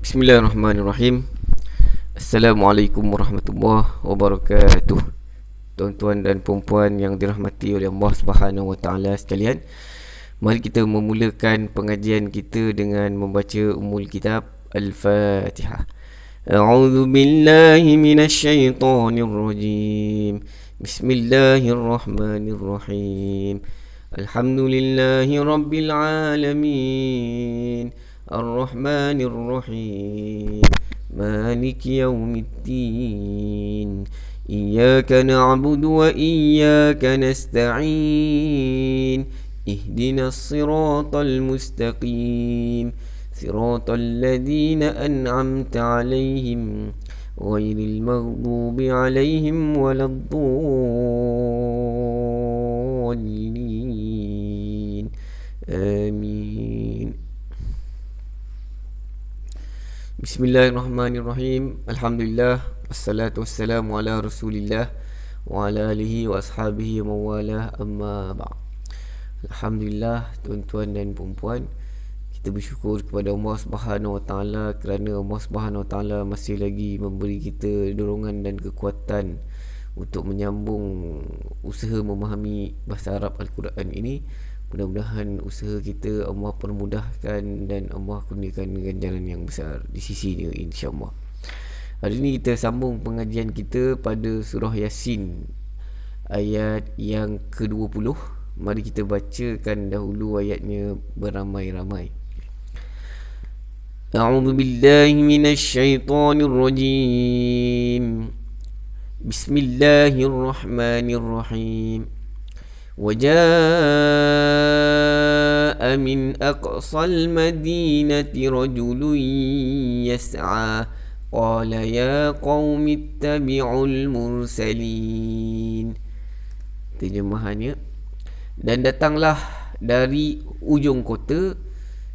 Bismillahirrahmanirrahim. Assalamualaikum warahmatullahi wabarakatuh. Tuan-tuan dan puan-puan yang dirahmati oleh Allah Subhanahu wa taala sekalian, mari kita memulakan pengajian kita dengan membaca Ummul Kitab Al-Fatihah. A'udzu billahi minasy syaithanir rajim. Bismillahirrahmanirrahim. Alhamdulillahi rabbil alamin. الرحمن الرحيم مالك يوم الدين إياك نعبد وإياك نستعين اهدنا الصراط المستقيم صراط الذين أنعمت عليهم غير المغضوب عليهم ولا الضالين آمين. Bismillahirrahmanirrahim. Alhamdulillah, wassalatu wassalamu ala Rasulillah wa ala alihi wa ashabihi wa mawalah, amma ba'd. Alhamdulillah, tuan-tuan dan puan-puan, kita bersyukur kepada Allah Subhanahu wa taala kerana Allah Subhanahu wa taala masih lagi memberi kita dorongan dan kekuatan untuk menyambung usaha memahami bahasa Arab Al-Quran ini. Mudah-mudahan usaha kita Allah permudahkan dan Allah kurniakan ganjaran yang besar di sisinya, insya-Allah. Hari ini kita sambung pengajian kita pada surah Yasin ayat yang ke-20. Mari kita bacakan dahulu ayatnya beramai-ramai. A'udzu billahi minasy syaithanir rajim. Bismillahirrahmanirrahim. وجاء من أقصى المدينة رجل يسعى قال يا قوم اتبعوا المرسلين. Terjemahannya, dan datanglah dari ujung kota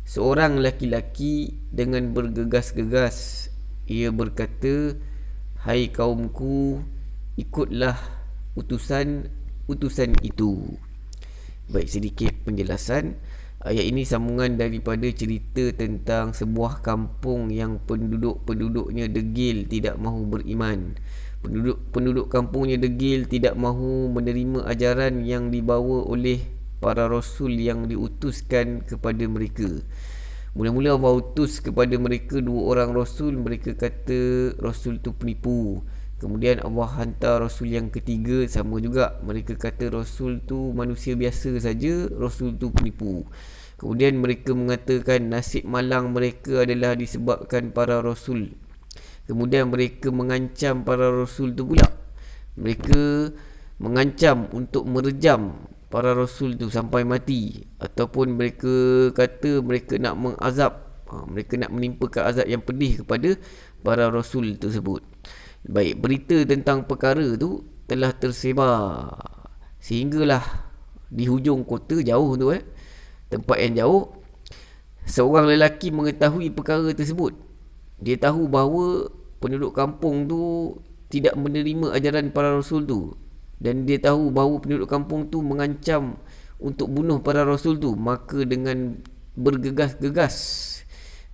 seorang laki-laki dengan bergegas-gegas. Ia berkata, hai kaumku, ikutlah utusan itu. Baik, sedikit penjelasan. Ayat ini sambungan daripada cerita tentang sebuah kampung yang penduduk-penduduknya degil, tidak mahu beriman. Penduduk kampungnya degil, tidak mahu menerima ajaran yang dibawa oleh para rasul yang diutuskan kepada mereka. Mula-mula Allah utus kepada mereka 2 orang rasul. Mereka kata rasul tu penipu. Kemudian Allah hantar Rasul yang ketiga, sama juga. Mereka kata Rasul tu manusia biasa saja, Rasul tu penipu. Kemudian mereka mengatakan nasib malang mereka adalah disebabkan para Rasul. Kemudian mereka mengancam para Rasul tu pula. Mereka mengancam untuk merejam para Rasul tu sampai mati. Ataupun mereka kata mereka nak mengazab, mereka nak menimpakan azab yang pedih kepada para Rasul tersebut. Baik, berita tentang perkara tu telah tersebar sehinggalah di hujung kota jauh tu, tempat yang jauh, seorang lelaki mengetahui perkara tersebut. Dia tahu bahawa penduduk kampung tu tidak menerima ajaran para rasul tu, dan dia tahu bahawa penduduk kampung tu mengancam untuk bunuh para rasul tu. Maka dengan bergegas-gegas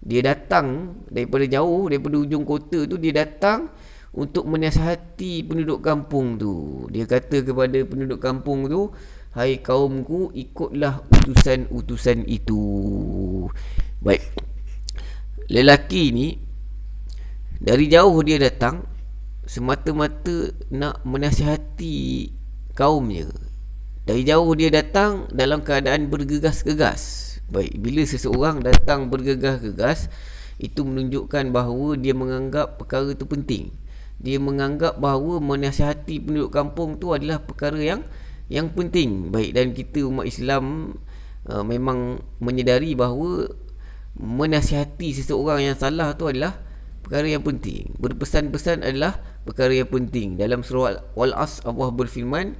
dia datang daripada jauh, daripada hujung kota tu, dia datang untuk menasihati penduduk kampung tu. Dia kata kepada penduduk kampung tu, hai kaumku, ikutlah utusan-utusan itu. Baik, lelaki ni dari jauh dia datang semata-mata nak menasihati kaumnya. Dari jauh dia datang dalam keadaan bergegas-gegas. Baik, bila seseorang datang bergegas-gegas, itu menunjukkan bahawa dia menganggap perkara itu penting. Dia menganggap bahawa menasihati penduduk kampung tu adalah perkara yang penting. Baik, dan kita umat Islam memang menyedari bahawa menasihati seseorang yang salah tu adalah perkara yang penting. Berpesan-pesan adalah perkara yang penting. Dalam surah Wal-As, Allah berfirman,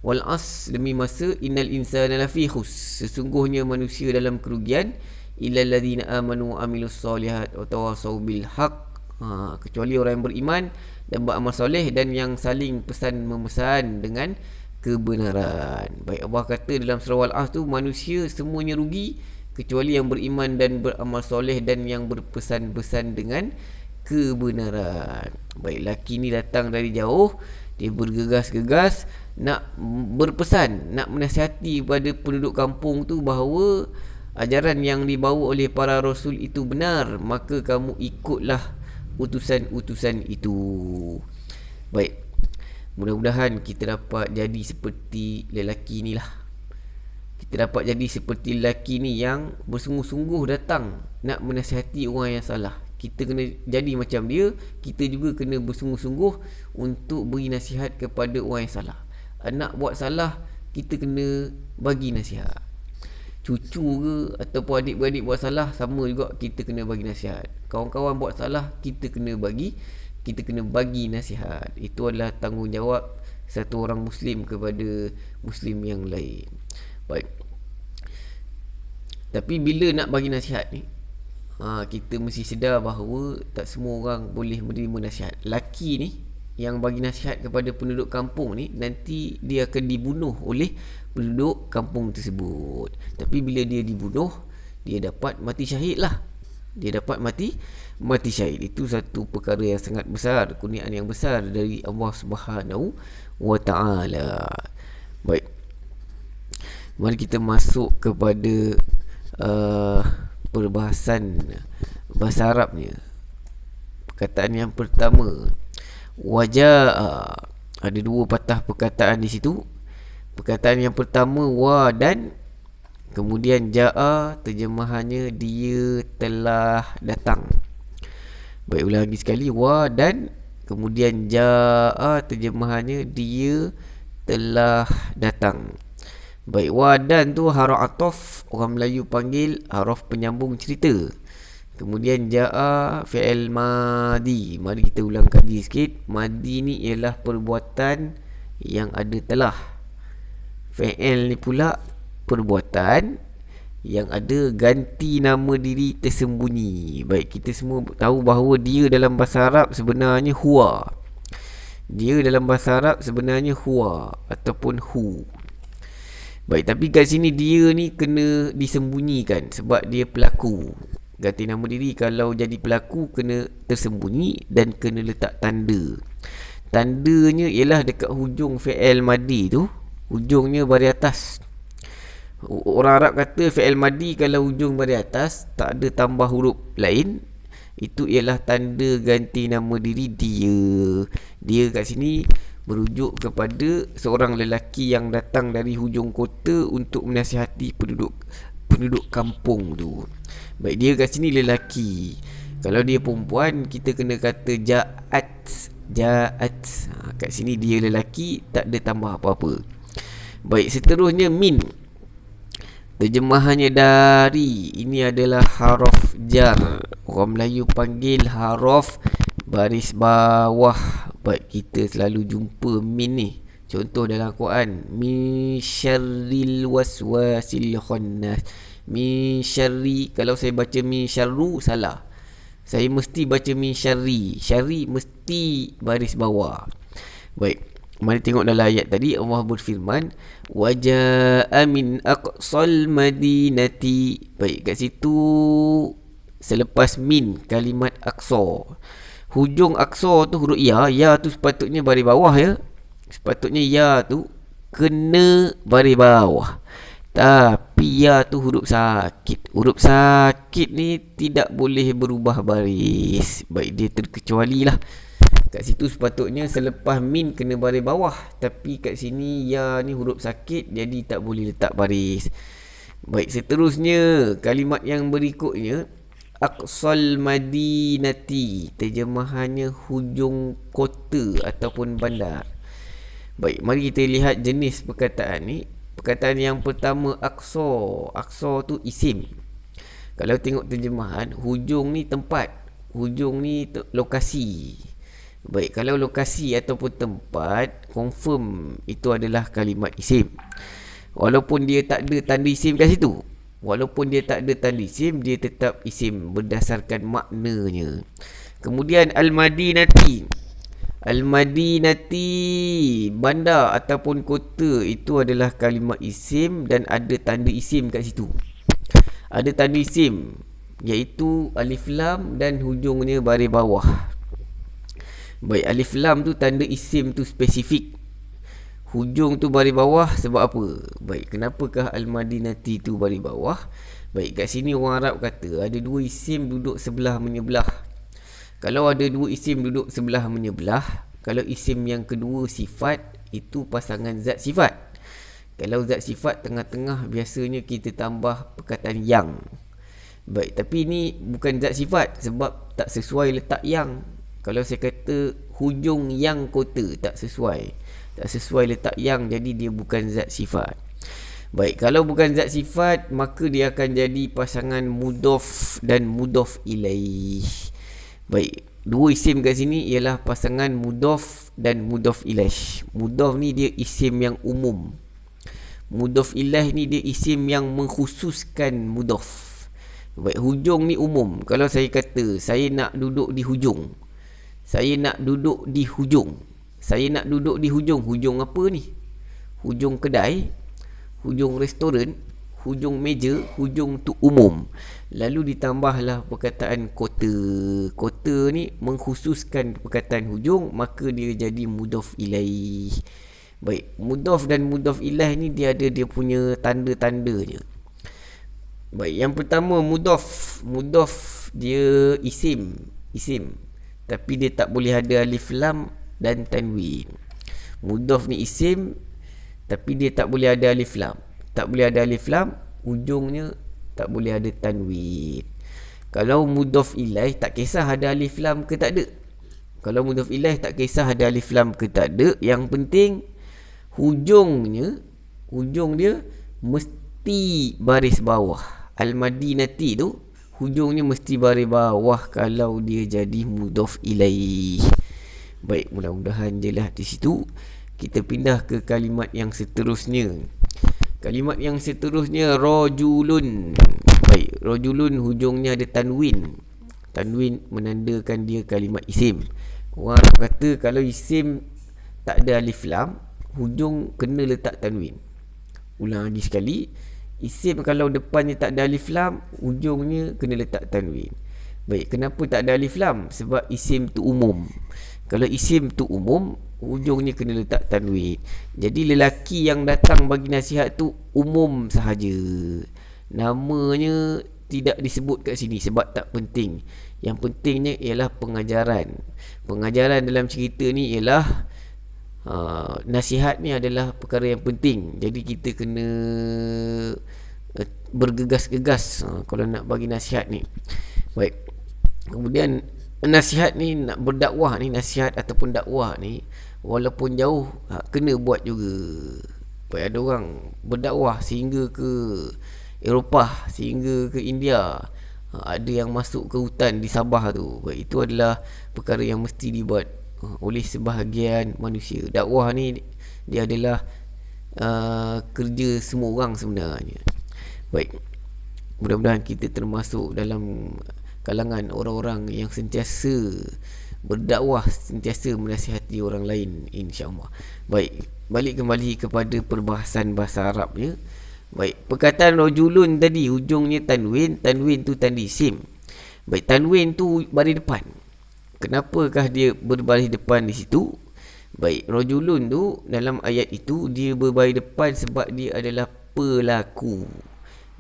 Wal-As, demi masa, innal insana lafi khus, sesungguhnya manusia dalam kerugian, illal ladzina amanu wa amilus solihat wa tawasaw bil haq, kecuali orang yang beriman dan beramal soleh dan yang saling pesan memesan dengan kebenaran. Baik, Allah kata dalam surah Al-As tu, manusia semuanya rugi kecuali yang beriman dan beramal soleh dan yang berpesan-pesan dengan kebenaran. Baik, lelaki ni datang dari jauh, dia bergegas-gegas nak berpesan, nak menasihati pada penduduk kampung tu bahawa ajaran yang dibawa oleh para rasul itu benar, maka kamu ikutlah utusan-utusan itu. Baik, mudah-mudahan kita dapat jadi seperti lelaki ni lah. Kita dapat jadi seperti lelaki ni yang bersungguh-sungguh datang nak menasihati orang yang salah. Kita kena jadi macam dia. Kita juga kena bersungguh-sungguh untuk beri nasihat kepada orang yang salah. Anak buat salah, kita kena bagi nasihat. Cucu ke ataupun adik-beradik buat salah, sama juga kita kena bagi nasihat. Kawan-kawan buat salah, kita kena bagi nasihat. Itu adalah tanggungjawab satu orang Muslim kepada Muslim yang lain. Baik. Tapi bila nak bagi nasihat ni, kita mesti sedar bahawa tak semua orang boleh menerima nasihat. Laki ni yang bagi nasihat kepada penduduk kampung ni, nanti dia akan dibunuh oleh penduduk kampung tersebut. Tapi bila dia dibunuh, dia dapat mati syahid lah. Dia dapat mati syahid. Itu satu perkara yang sangat besar, kurniaan yang besar dari Allah Subhanahu wa ta'ala. Baik, mari kita masuk kepada perbahasan bahasa Arabnya. Perkataan yang pertama, wajaa. Ada dua patah perkataan di situ. Perkataan yang pertama wa dan kemudian jaa, terjemahannya dia telah datang. Baik, ulang lagi sekali, wa dan kemudian jaa, terjemahannya dia telah datang. Baik, wa dan tu haraf ataf, orang Melayu panggil haraf penyambung cerita. Kemudian jaa fi'il madi. Mari kita ulang kaji sikit. Madi ni ialah perbuatan yang ada telah. Fi'il ni pula perbuatan yang ada ganti nama diri tersembunyi. Baik, kita semua tahu bahawa dia dalam bahasa Arab sebenarnya huwa. Dia dalam bahasa Arab sebenarnya huwa ataupun hu. Baik, tapi kat sini dia ni kena disembunyikan sebab dia pelaku. Ganti nama diri, kalau jadi pelaku kena tersembunyi dan kena letak tanda. Tandanya ialah dekat hujung fi'il madi tu, hujungnya baris atas. Orang Arab kata fi'il madi kalau hujung baris atas tak ada tambah huruf lain, itu ialah tanda ganti nama diri dia. Dia kat sini merujuk kepada seorang lelaki yang datang dari hujung kota untuk menasihati penduduk kampung tu. Baik, dia kat sini lelaki. Kalau dia perempuan, kita kena kata ja'at. Kat sini dia lelaki, tak ada tambah apa-apa. Baik, seterusnya min. Terjemahannya dari. Ini adalah haraf jar. Orang Melayu panggil haraf baris bawah. Baik, kita selalu jumpa min ni. Contoh dalam Quran, min syarril waswasil khannas. Min syarri, kalau saya baca min syarru, salah. Saya mesti baca min syarri. Syarri mesti baris bawah. Baik, mari tengok dalam ayat tadi. Allah berfirman, waja'a min aqsal madinati. Baik, kat situ selepas min kalimat aqsa, hujung aqsa tu huruf ya. Ya tu sepatutnya baris bawah ya. Sepatutnya ya tu kena baris bawah. Tapi ya tu huruf sakit. Huruf sakit ni tidak boleh berubah baris. Baik, dia terkecuali lah. Kat situ sepatutnya selepas min kena baris bawah, tapi kat sini ya ni huruf sakit, jadi tak boleh letak baris. Baik, seterusnya kalimat yang berikutnya, aqsal madinati. Terjemahannya hujung kota ataupun bandar. Baik, mari kita lihat jenis perkataan ni. Perkataan yang pertama, aqsa. Aqsa tu isim. Kalau tengok terjemahan, hujung ni tempat, hujung ni lokasi. Baik, kalau lokasi ataupun tempat, confirm itu adalah kalimat isim. Walaupun dia tak ada tanda isim kat situ, walaupun dia tak ada tanda isim, dia tetap isim berdasarkan maknanya. Kemudian al-madinati. Al-madinati, bandar ataupun kota, itu adalah kalimat isim dan ada tanda isim kat situ. Ada tanda isim, iaitu alif lam dan hujungnya baris bawah. Baik, alif lam tu tanda isim tu spesifik, hujung tu baris bawah sebab apa? Baik, kenapakah Al-Madinati tu baris bawah? Baik, kat sini orang Arab kata ada dua isim duduk sebelah menyebelah. Kalau ada dua isim duduk sebelah menyebelah, kalau isim yang kedua sifat, itu pasangan zat sifat. Kalau zat sifat tengah-tengah, biasanya kita tambah perkataan yang. Baik, tapi ni bukan zat sifat sebab tak sesuai letak yang. Kalau saya kata hujung yang kota, tak sesuai letak yang, jadi dia bukan zat sifat. Baik, kalau bukan zat sifat, maka dia akan jadi pasangan mudhof dan mudhof ilaih. Baik, dua isim kat sini ialah pasangan mudhof dan mudhof ilaih. Mudhof ni dia isim yang umum, mudhof ilaih ni dia isim yang mengkhususkan mudhof. Baik, hujung ni umum. Kalau saya kata saya nak duduk di hujung, saya nak duduk di hujung, saya nak duduk di hujung. Hujung apa ni? Hujung kedai, hujung restoran, hujung meja, hujung tu umum. Lalu ditambahlah perkataan kota. Kota ni mengkhususkan perkataan hujung, maka dia jadi mudhof ilaih. Baik, mudhof dan mudhof ilaih ni dia ada dia punya tanda-tandanya. Baik, yang pertama mudhof. Mudhof dia isim, tapi dia tak boleh ada alif lam dan tanwin. Mudhof ni isim, tapi dia tak boleh ada alif lam. Tak boleh ada alif lam, ujungnya tak boleh ada tanwin. Kalau mudhof ilaih, tak kisah ada alif lam ke tak ada. Kalau mudhof ilaih tak kisah ada alif lam ke tak ada, yang penting hujung dia mesti baris bawah. Al-Madinati tu hujungnya mesti baris bawah kalau dia jadi mudhof ilaih. Baik, mudah-mudahan je lah di situ. Kita pindah ke kalimat yang seterusnya. Kalimat yang seterusnya rajulun. Baik, rajulun hujungnya ada tanwin. Tanwin menandakan dia kalimat isim. Orang Arab kata kalau isim tak ada alif lam, hujung kena letak tanwin. Ulang lagi sekali, isim kalau depannya tak ada alif lam, hujungnya kena letak tanwin. Baik, kenapa tak ada alif lam? Sebab isim tu umum. Kalau isim tu umum, hujungnya kena letak tanwin. Jadi lelaki yang datang bagi nasihat tu umum sahaja, namanya tidak disebut kat sini sebab tak penting. Yang pentingnya ialah pengajaran. Pengajaran dalam cerita ni ialah nasihat ni adalah perkara yang penting. Jadi kita kena bergegas-gegas kalau nak bagi nasihat ni. Baik, kemudian nasihat ni, nak berdakwah ni, nasihat ataupun dakwah ni walaupun jauh kena buat juga. Baik, ada orang berdakwah sehingga ke Eropah, sehingga ke India, ada yang masuk ke hutan di Sabah tu. Baik, itu adalah perkara yang mesti dibuat oleh sebahagian manusia. Dakwah ni dia adalah kerja semua orang sebenarnya. Baik, mudah-mudahan kita termasuk dalam kalangan orang-orang yang sentiasa berdakwah, sentiasa menasihati orang lain, insya-Allah. Baik, balik kembali kepada perbahasan bahasa Arabnya. Baik, perkataan rajulun tadi hujungnya tanwin. Tanwin tu tanda isim. Baik, tanwin tu baris depan. Kenapakah dia berbaris depan di situ? Baik, rajulun tu dalam ayat itu dia berbaris depan sebab dia adalah pelaku.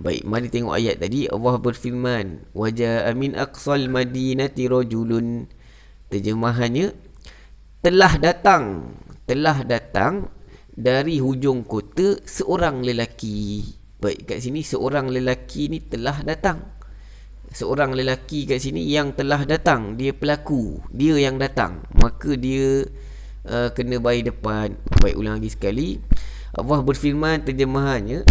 Baik, mari tengok ayat tadi. Allah berfirman, waja'a min aqsal madinati rajulun. Terjemahannya, telah datang dari hujung kota seorang lelaki. Baik, kat sini seorang lelaki ni telah datang. Seorang lelaki kat sini yang telah datang, dia pelaku, dia yang datang, maka dia kena baris depan. Baik, ulang lagi sekali. Allah berfirman, terjemahannya,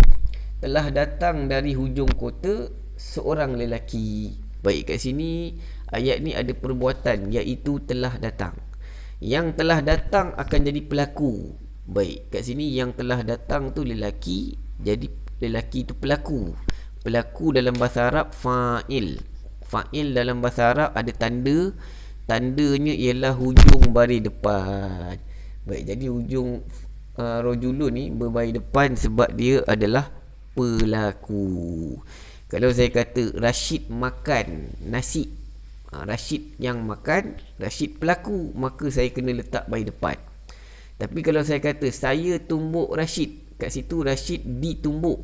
telah datang dari hujung kota seorang lelaki. Baik, kat sini ayat ni ada perbuatan, iaitu telah datang. Yang telah datang akan jadi pelaku. Baik, kat sini yang telah datang tu lelaki, jadi lelaki tu pelaku. Pelaku dalam bahasa Arab fa'il. Fa'il dalam bahasa Arab ada tanda. Tandanya ialah hujung baris depan. Baik, jadi hujung rajulun ni berbaris depan sebab dia adalah pelaku. Kalau saya kata Rashid makan nasi, Rashid yang makan, Rashid pelaku, maka saya kena letak bayi depan. Tapi kalau saya kata saya tumbuk Rashid, kat situ Rashid ditumbuk.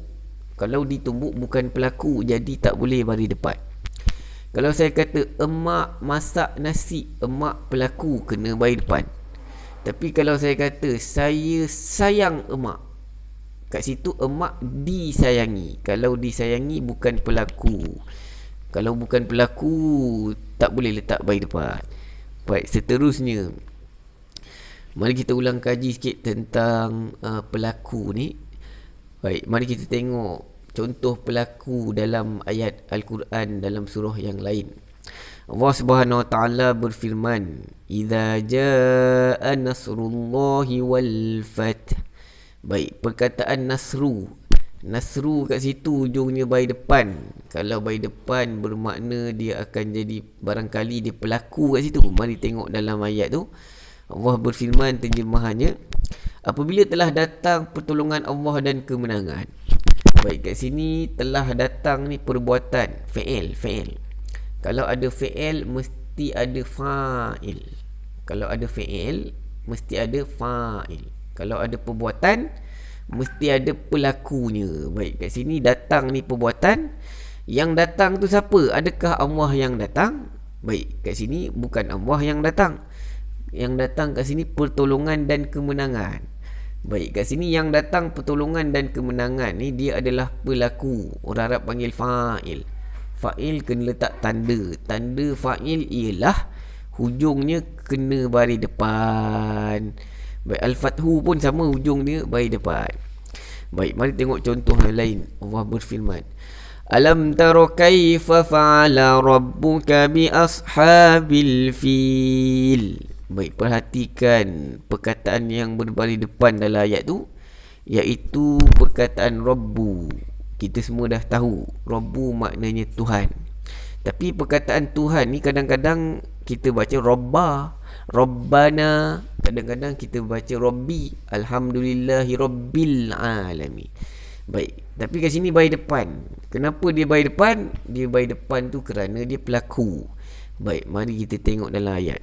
Kalau ditumbuk bukan pelaku, jadi tak boleh baris depan. Kalau saya kata emak masak nasi, emak pelaku, kena baris depan. Tapi kalau saya kata saya sayang emak, kat situ emak disayangi. Kalau disayangi bukan pelaku. Kalau bukan pelaku, tak boleh letak bayi depan. Baik, seterusnya, mari kita ulang kaji sikit tentang pelaku ni. Baik, mari kita tengok contoh pelaku dalam ayat Al-Quran dalam surah yang lain. Allah Subhanahu Wa Taala berfirman, "Idza jaa nasrullahi wal fath." Baik, perkataan nasru, nasru kat situ ujungnya bayi depan. Kalau bayi depan bermakna dia akan jadi, barangkali dia pelaku kat situ. Mari tengok dalam ayat tu. Allah berfirman, terjemahannya, apabila telah datang pertolongan Allah dan kemenangan. Baik, kat sini telah datang ni perbuatan, fi'il. Kalau ada fi'il mesti ada fa'il. Kalau ada fi'il mesti ada fa'il. Kalau ada perbuatan mesti ada pelakunya. Baik, kat sini datang ni perbuatan. Yang datang tu siapa? Adakah Allah yang datang? Baik, kat sini bukan Allah yang datang. Yang datang kat sini pertolongan dan kemenangan. Baik, kat sini yang datang pertolongan dan kemenangan ni dia adalah pelaku. Orang Arab panggil fa'il. Fa'il kena letak tanda. Tanda fa'il ialah hujungnya kena baris depan. Baik, Al-Fathu pun sama, hujung dia baris depan. Baik, mari tengok contoh yang lain. Allah berfirman, Alam tara kaifa fa'ala rabbuka bi ashabil fil. Baik, perhatikan perkataan yang berbaris depan dalam ayat tu, iaitu perkataan Rabbu. Kita semua dah tahu Rabbu maknanya Tuhan. Tapi perkataan Tuhan ni kadang-kadang kita baca Rabbah, Rabbana, kadang-kadang kita baca Rabbi, Alhamdulillahi Rabbil Alamin. Baik, tapi kat sini baris depan. Kenapa dia baris depan? Dia baris depan tu kerana dia pelaku. Baik, mari kita tengok dalam ayat.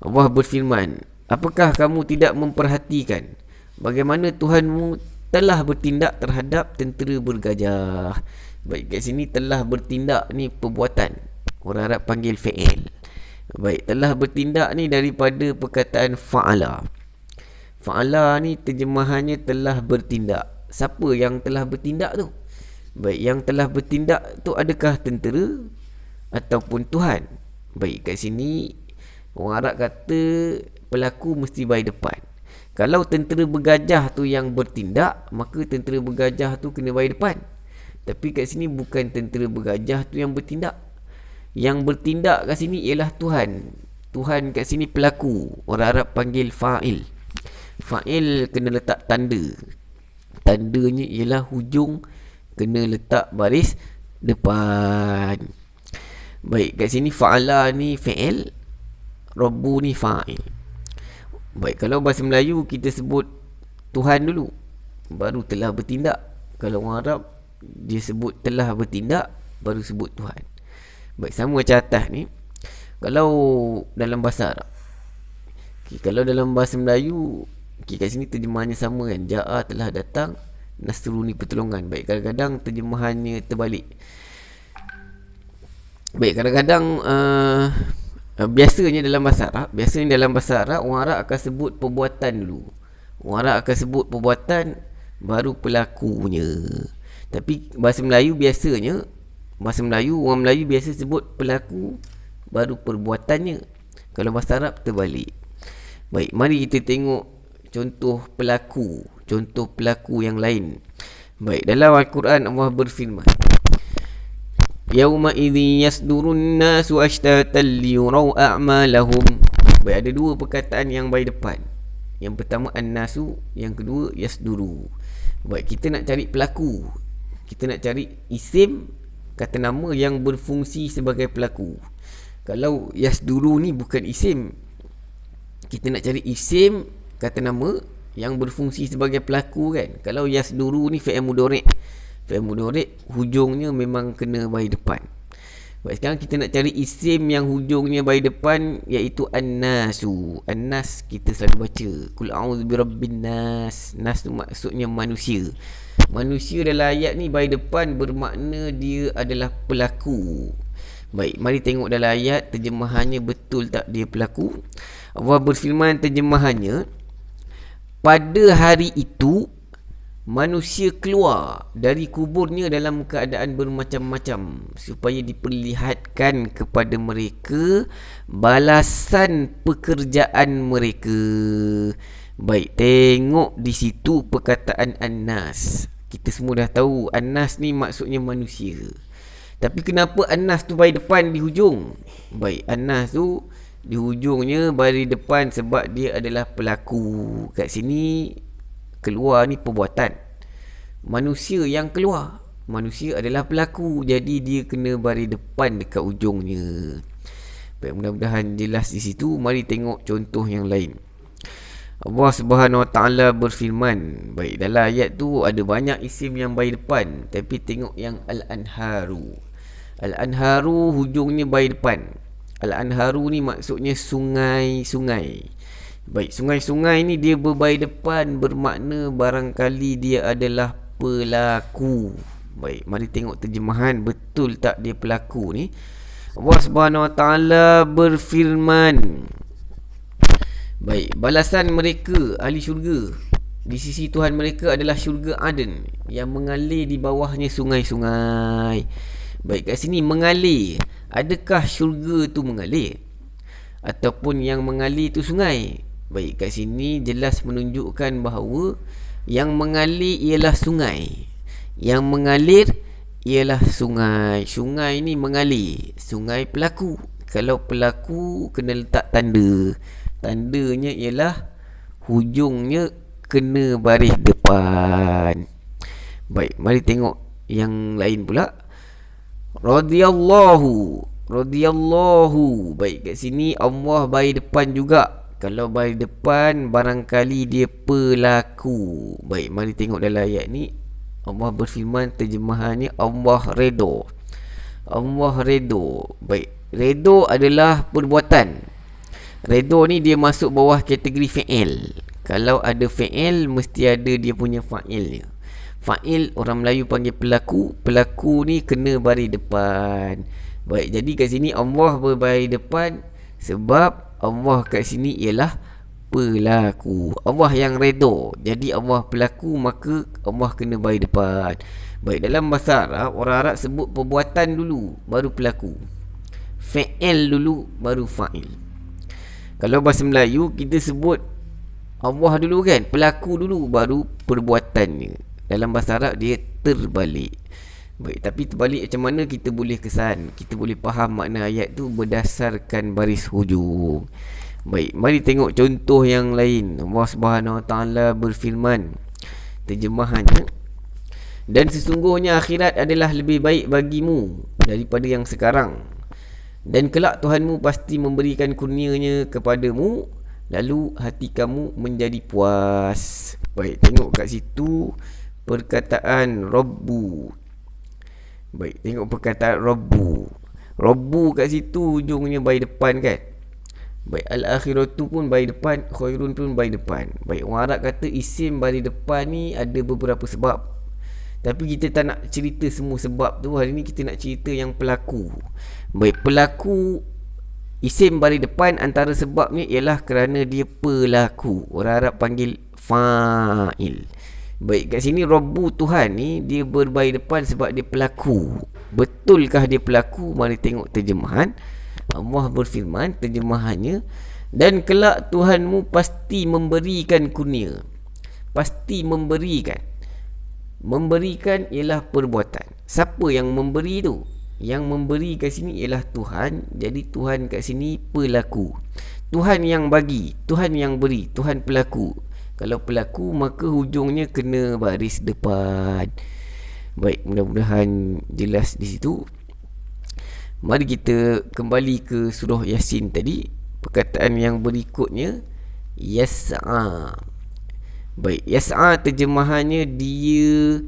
Allah berfirman, apakah kamu tidak memperhatikan bagaimana Tuhanmu telah bertindak terhadap tentera bergajah? Baik, kat sini telah bertindak ni perbuatan. Orang Arab panggil fi'il. Baik, telah bertindak ni daripada perkataan fa'ala. Fa'ala ni terjemahannya telah bertindak. Siapa yang telah bertindak tu? Baik, yang telah bertindak tu adakah tentera ataupun Tuhan? Baik, kat sini orang Arab kata pelaku mesti baris depan. Kalau tentera bergajah tu yang bertindak, maka tentera bergajah tu kena baris depan. Tapi kat sini bukan tentera bergajah tu yang bertindak. Yang bertindak kat sini ialah Tuhan. Tuhan kat sini pelaku. Orang Arab panggil fa'il. Fa'il kena letak tanda. Tandanya ialah hujung kena letak baris depan. Baik, kat sini fa'ala ni fi'il, Rabbu ni fa'il. Baik, kalau bahasa Melayu kita sebut Tuhan dulu, baru telah bertindak. Kalau orang Arab dia sebut telah bertindak, baru sebut Tuhan. Baik, sama macam atas ni. Kalau dalam bahasa Arab, kalau dalam bahasa Melayu, kat sini terjemahannya sama kan, Ja'a telah datang, Nasru ni pertolongan. Baik, kadang-kadang terjemahannya terbalik. Baik, kadang-kadang biasanya dalam bahasa Arab, orang Arab akan sebut perbuatan dulu. Orang Arab akan sebut perbuatan, baru pelakunya. Tapi bahasa Melayu biasanya, orang Melayu biasa sebut pelaku, baru perbuatannya. Kalau bahasa Arab terbalik. Baik, mari kita tengok contoh pelaku yang lain. Baik, dalam Al-Quran Allah berfirman, Yauma idzi yasdurun nasu ashtatan liyuraw a'malahum. Baik, ada dua perkataan yang baik depan. Yang pertama an-nasu, yang kedua yasduru. Baik, kita nak cari pelaku. Kita nak cari isim, kata nama yang berfungsi sebagai pelaku. Kalau yasduru ni bukan isim, kita nak cari isim, kata nama yang berfungsi sebagai pelaku kan. Kalau yasduru ni fi'il mudhari', Fi'il mudhari' hujungnya memang kena baris depan. Baik, sekarang kita nak cari isim yang hujungnya baris depan, iaitu an-nasu. An-nas kita selalu baca qul a'udzu birabbin nas. Nas tu maksudnya manusia. Manusia dalam ayat ni baris depan bermakna dia adalah pelaku. Baik, mari tengok dalam ayat terjemahannya betul tak dia pelaku. Allah berfirman terjemahannya, pada hari itu manusia keluar dari kuburnya dalam keadaan bermacam-macam, supaya diperlihatkan kepada mereka balasan pekerjaan mereka. Baik, tengok di situ perkataan an-nas. Kita semua dah tahu an-nas ni maksudnya manusia. Tapi kenapa an-nas tu baris depan di hujung? Baik, an-nas tu di hujungnya baris depan sebab dia adalah pelaku. Kat sini keluar ni perbuatan. Manusia yang keluar. Manusia adalah pelaku. Jadi dia kena baris depan dekat ujungnya. Baik, mudah-mudahan jelas di situ. Mari tengok contoh yang lain. Allah Subhanahu Wa Taala berfirman. Baik, dalam ayat tu ada banyak isim yang baris depan. Tapi tengok yang Al-Anharu. Al-Anharu hujungnya baris depan. Al-Anharu ni maksudnya sungai-sungai. Baik, sungai-sungai ni dia berbaris depan bermakna barangkali dia adalah pelaku. Baik, mari tengok terjemahan betul tak dia pelaku ni. Allah Subhanahu Wa Taala berfirman. Baik, balasan mereka ahli syurga di sisi Tuhan mereka adalah syurga Aden yang mengalir di bawahnya sungai-sungai. Baik, kat sini mengalir. Adakah syurga tu mengalir? Ataupun yang mengalir tu sungai? Baik, kat sini jelas menunjukkan bahawa yang mengalir ialah sungai. Yang mengalir ialah sungai. Sungai ni mengalir. Sungai pelaku. Kalau pelaku kena letak tanda. Tandanya ialah hujungnya kena baris depan. Baik, mari tengok yang lain pula. Radhiyallahu. Baik, kat sini Allah baris depan juga. Kalau baris depan barangkali dia pelaku. Baik, mari tengok dalam ayat ni. Allah berfirman terjemahannya Allah redha. Allah redha. Baik, redha adalah perbuatan. Redha ni dia masuk bawah kategori fi'il. Kalau ada fi'il mesti ada dia punya fa'ilnya. Fa'il orang Melayu panggil pelaku. Pelaku ni kena baris depan. Baik, jadi kat sini Allah berbaris depan sebab Allah kat sini ialah pelaku. Allah yang redha. Jadi Allah pelaku, maka Allah kena baris depan. Baik, dalam bahasa Arab, orang Arab sebut perbuatan dulu baru pelaku. Fi'il dulu baru fa'il. Kalau bahasa Melayu kita sebut Allah dulu kan, pelaku dulu baru perbuatannya. Dalam bahasa Arab dia terbalik. Baik, tapi terbalik macam mana kita boleh kesan, kita boleh faham makna ayat tu berdasarkan baris hujung. Baik, mari tengok contoh yang lain. Allah Subhanahu Wa Taala berfirman terjemahannya, dan sesungguhnya akhirat adalah lebih baik bagimu daripada yang sekarang, dan kelak Tuhanmu pasti memberikan kurnianya kepadamu, lalu hati kamu menjadi puas. Baik, tengok kat situ perkataan Rabbu. Baik, tengok perkataan Rabbu. Rabbu kat situ hujungnya baris depan kan. Baik, al-akhiratu pun baris depan, khairun pun baris depan. Baik, orang Arab kata isim baris depan ni ada beberapa sebab. Tapi kita tak nak cerita semua sebab tu. Hari ni kita nak cerita yang pelaku. Baik, pelaku isim baris depan antara sebabnya ialah kerana dia pelaku. Orang Arab panggil fa'il. Baik, kat sini Rabbu Tuhan ni dia berbaris depan sebab dia pelaku. Betulkah dia pelaku? Mari tengok terjemahan. Allah berfirman terjemahannya, dan kelak Tuhanmu pasti memberikan kurnia. Pasti memberikan. Memberikan ialah perbuatan. Siapa yang memberi tu? Yang memberi kat sini ialah Tuhan. Jadi Tuhan kat sini pelaku. Tuhan yang bagi, Tuhan yang beri, Tuhan pelaku. Kalau pelaku maka hujungnya kena baris depan. Baik, mudah-mudahan jelas di situ. Mari kita kembali ke surah Yasin tadi. Perkataan yang berikutnya yas'a. Baik, yas'a terjemahannya dia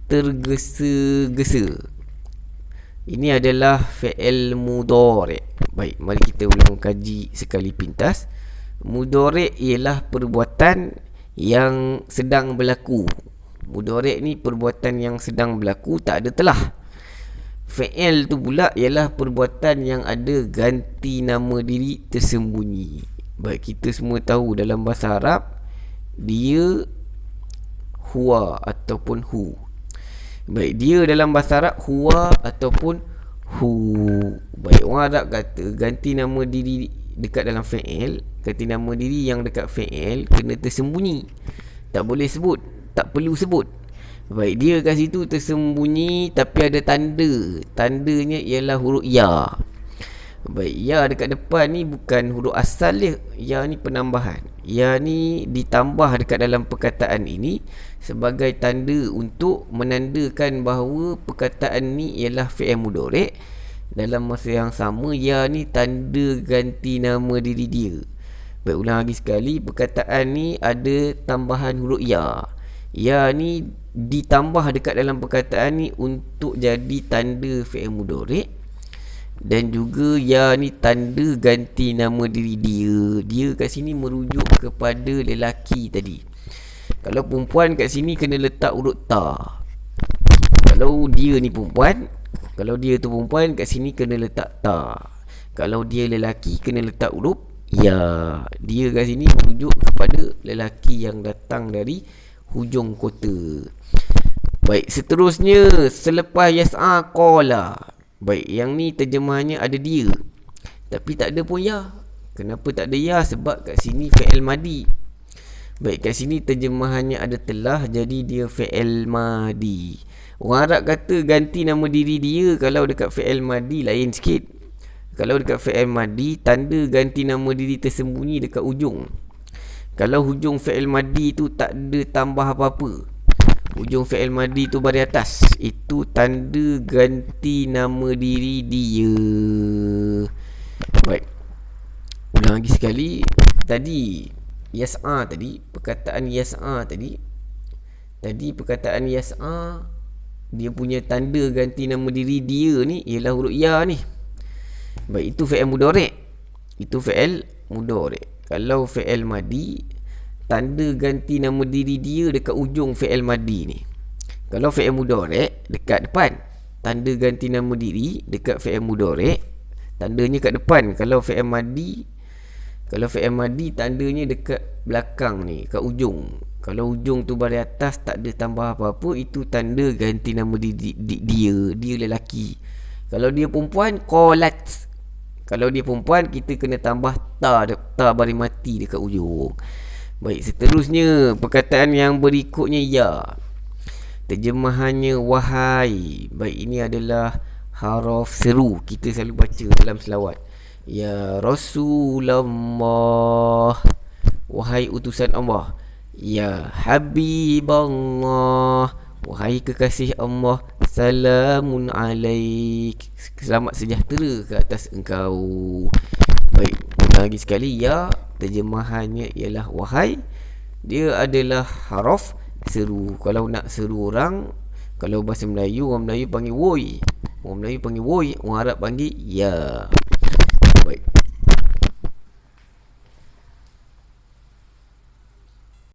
tergesa-gesa. Ini adalah fi'il mudhari'. Baik, mari kita ulang kaji sekali pintas. Mudhari' ialah perbuatan yang sedang berlaku. Mudhari' ni perbuatan yang sedang berlaku, tak ada telah. Fi'il tu pula ialah perbuatan yang ada ganti nama diri tersembunyi. Baik, kita semua tahu dalam bahasa Arab dia huwa ataupun hu. Baik, dia dalam bahasa Arab huwa ataupun hu. Baik, orang Arab kata ganti nama diri dekat dalam fi'il, ganti nama diri yang dekat fi'il kena tersembunyi. Tak boleh sebut, tak perlu sebut. Baik, dia kat situ tersembunyi tapi ada tanda. Tandanya ialah huruf ya. Baik, ya dekat depan ni bukan huruf asal dia. Ya ni penambahan. Ya ni ditambah dekat dalam perkataan ini sebagai tanda untuk menandakan bahawa perkataan ni ialah fi'il mudhari'. Dalam masa yang sama, ya ni tanda ganti nama diri dia. Baik, ulang lagi sekali. Perkataan ni ada tambahan huruf ya. Ya ni ditambah dekat dalam perkataan ni untuk jadi tanda fi'il mudhari'. Dan juga ya ni tanda ganti nama diri dia. Dia kat sini merujuk kepada lelaki tadi. Kalau perempuan kat sini kena letak huruf ta. Kalau dia ni perempuan, kalau dia tu perempuan, kat sini kena letak ta. Kalau dia lelaki kena letak huruf ya. Dia kat sini merujuk kepada lelaki yang datang dari hujung kota. Baik, seterusnya selepas yas'a qala. Baik, yang ni terjemahannya ada dia tapi tak ada pun ya. Kenapa tak ada ya? Sebab kat sini fi'il madi. Baik, kat sini terjemahannya ada telah, jadi dia fi'il madi. Orang Arab kata ganti nama diri dia. Kalau dekat fi'il madi lain sikit. Kalau dekat fi'il madi, tanda ganti nama diri tersembunyi dekat ujung. Kalau hujung fi'il madi tu tak ada tambah apa-apa, hujung fi'il madi tu baris atas, itu tanda ganti nama diri dia. Baik, ulang lagi sekali. Tadi yas'a tadi, perkataan yas'a tadi perkataan yas'a, dia punya tanda ganti nama diri dia ni ialah huruf ya ni. Baik, itu fi'il mudhari'. Itu fi'il mudhari'. Kalau fi'il madi, tanda ganti nama diri dia dekat ujung fi'il madi ni. Kalau fi'il mudhari' dekat depan, tanda ganti nama diri dekat fi'il mudhari', tandanya kat depan. Kalau fi'il madi tandanya dekat belakang ni, kat ujung. Kalau ujung tu baris atas tak ada tambah apa-apa, itu tanda ganti nama diri dia lelaki. Kalau dia perempuan, qalat. Kalau dia perempuan, kita kena tambah ta baris mati dekat ujung. Baik, seterusnya perkataan yang berikutnya ya. Terjemahannya wahai. Baik, ini adalah haraf seru. Kita selalu baca dalam selawat. Ya Rasulullah, wahai utusan Allah. Ya Habiballah, wahai kekasih Allah. Salamun alaik, selamat sejahtera ke atas engkau. Baik, lagi sekali ya. Terjemahannya ialah wahai. Dia adalah haraf seru. Kalau nak seru orang, kalau bahasa Melayu, orang Melayu panggil woi. Orang Melayu panggil woi, orang Arab panggil ya.